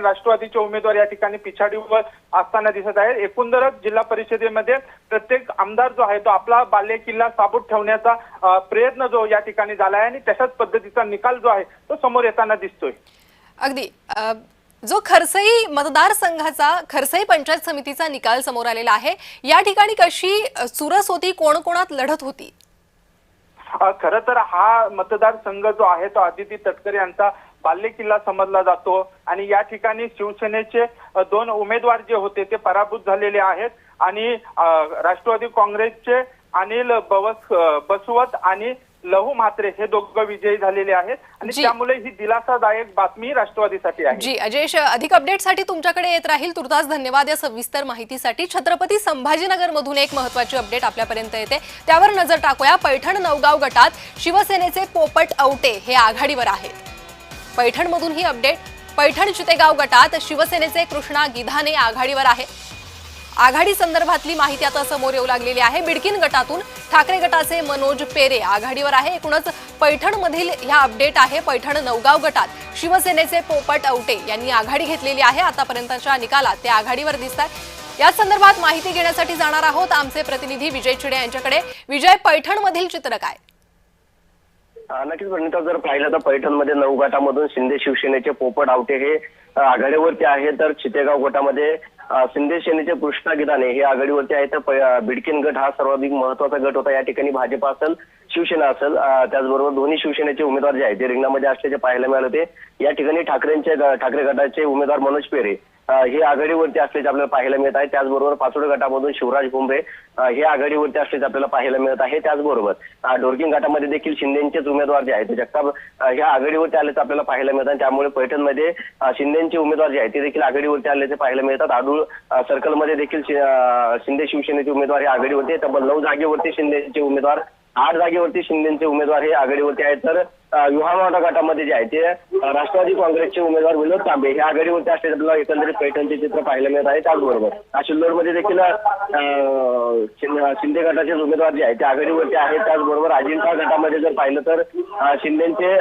राष्ट्रवादीचे उमेदवार या ठिकाणी पिछाडीवर असताना दिसत आहेत। एकंदरच जिल्हा परिषदेमध्ये प्रत्येक आमदार जो आहे तो आपला बालेकिल्ला साबूत ठेवण्याचा प्रयत्न जो या ठिकाणी झाला आहे आणि तशाच पद्धतीचा निकाल जो आहे तो समोर येताना दिसतोय। अगदी जो खरसई मतदारसंघाचा खरसई पंचायत समितीचा निकाल समोर आलेला आहे, या ठिकाणी कशी चुरस होती, कोण-कोणात लढत होती? खरं तर हा मतदारसंघ जो आहे तो आदिती तटकरे यांचा बालेकिल्ला समजला जातो आणि या ठिकाणी शिवसेनेचे दोन उमेदवार जे होते ते पराभूत झालेले आहेत आणि राष्ट्रवादी काँग्रेसचे अनिल बसवत आणि लहू म्हात्रे हे दोघं विजयी झालेले आहेत आणि त्यामुळे ही दिलासादायक बातमी राष्ट्रवादीसाठी आहे। जी अजयश, अधिक अपडेटसाठी तुमच्याकडे येत राहील। तुर्तास धन्यवाद या सविस्तर माहितीसाठी। छत्रपती संभाजीनगर मधून एक महत्त्वाची अपडेट आपल्यापर्यंत येते, त्यावर नजर टाकूया। पैठण नवगाव गटात शिवसेनेचे पोपट आवटे हे आघाडीवर आहेत। पैठण मधून ही अपडेट। पैठण चितेगाव गटात शिवसेनेचे कृष्णा गिधाने आघाडीवर आहे। आघाडी संदर्भातली माहिती आता समोर येऊ लागलेली आहे। बिडकीन गटातून ठाकरे गटाचे मनोज पेरे आघाडीवर आहे। एकूणच पैठण मधील ह्या अपडेट आहे। पैठण नवगाव गटात शिवसेनेचे पोपट आवटे यांनी आघाडी घेतलेली आहे। आतापर्यंतच्या निकालात ते आघाडीवर दिसतात। या संदर्भात माहिती घेण्यासाठी जाणार आहोत आमचे प्रतिनिधी विजय चिडे यांच्याकडे। विजय, पैठण मधील चित्र काय? नक्कीच प्रणिता, जर पाहिलं तर पैठण मध्ये 9 गटामधून शिंदे शिवसेनेचे पोपट आवटे हे आघाडीवरती आहे, तर चितेगाव गटामध्ये शिंदे सेनेचे कृष्णा गिधाने हे आघाडीवरती आहे। तर बिडकीन गट हा सर्वाधिक महत्वाचा गट होता। या ठिकाणी भाजप असेल, शिवसेना असेल, त्याचबरोबर दोन्ही शिवसेनेचे उमेदवार जे आहेत ते रिंगणामध्ये असल्याचे पाहायला मिळाले होते। या ठिकाणी ठाकरे गटाचे उमेदवार मनोज पेरे हे आघाडीवरती असल्याचे आपल्याला पाहायला मिळत आहे। त्याचबरोबर पाचोड गटामधून शिवराज भुमरे हे आघाडीवरती असल्याचे आपल्याला पाहायला मिळत आहे। त्याचबरोबर ढोरकिंग गटामध्ये देखील शिंदेचेच उमेदवार जे आहेत जगताप ह्या आघाडीवरती आल्याचं आपल्याला पाहायला मिळत आहे। त्यामुळे पैठणमध्ये शिंदेचे उमेदवार जे आहेत ते देखील आघाडीवरती आल्याचे पाहायला मिळतात। आडूळ सर्कलमध्ये देखील शिंदे शिवसेनेचे उमेदवार हे आघाडीवरती, तब्बल 9 जागेवरती शिंदेचे उमेदवार, 8 जागेवरती शिंदेचे उमेदवार हे आघाडीवरती आहेत। तर युहामाटा गटामध्ये जे आहे ते राष्ट्रवादी काँग्रेसचे उमेदवार विनोद तांबे हे आघाडीवरती असल्याचे आपल्याला एकंदरीत पैठणचे चित्र पाहायला मिळत आहे। त्याचबरोबर सिल्लोडमध्ये देखील शिंदे गटाचे उमेदवार जे आहेत ते आघाडीवरती आहेत। त्याचबरोबर अजिंठा गटामध्ये जर पाहिलं तर शिंदेचे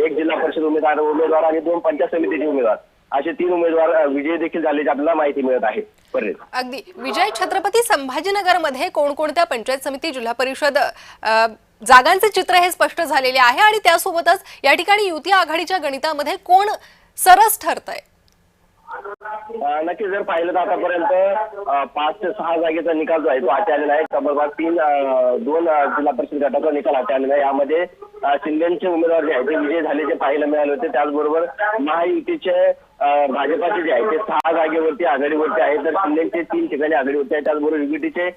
1 जिल्हा परिषद उमेदवार आणि 2 पंचायत समितीचे उमेदवार असे 3 उमेदवार विजयी देखील झाल्याची आपल्याला माहिती मिळत आहे। अगदी विजय, छत्रपती संभाजीनगर मध्ये कोणकोणत्या पंचायत समिती, जिल्हा परिषद जागांचे चित्र हे स्पष्ट झालेले आहे आणि त्यासोबतच या ठिकाणी युती आघाडीच्या गणितामध्ये कोण सरस ठरतंय? नक्की जर पाहिलं तर आतापर्यंत 5 ते 6 जागेचा निकाल जो आहे तो हाती आलेला आहे। तब्बल 2 जिल्हा परिषद गटाचा निकाल हाती आलेला आहे। यामध्ये शिंदेचे उमेदवार जे आहेत ते विजय झाल्याचे पाहायला मिळाले होते। त्याचबरोबर महायुतीचे भाजपाचे जे आहे ते 6 जागेवरती आघाडीवरती आहे, तर शिंदेचे 3 ठिकाणी आघाडीवरती आहे। त्याचबरोबर युतीचे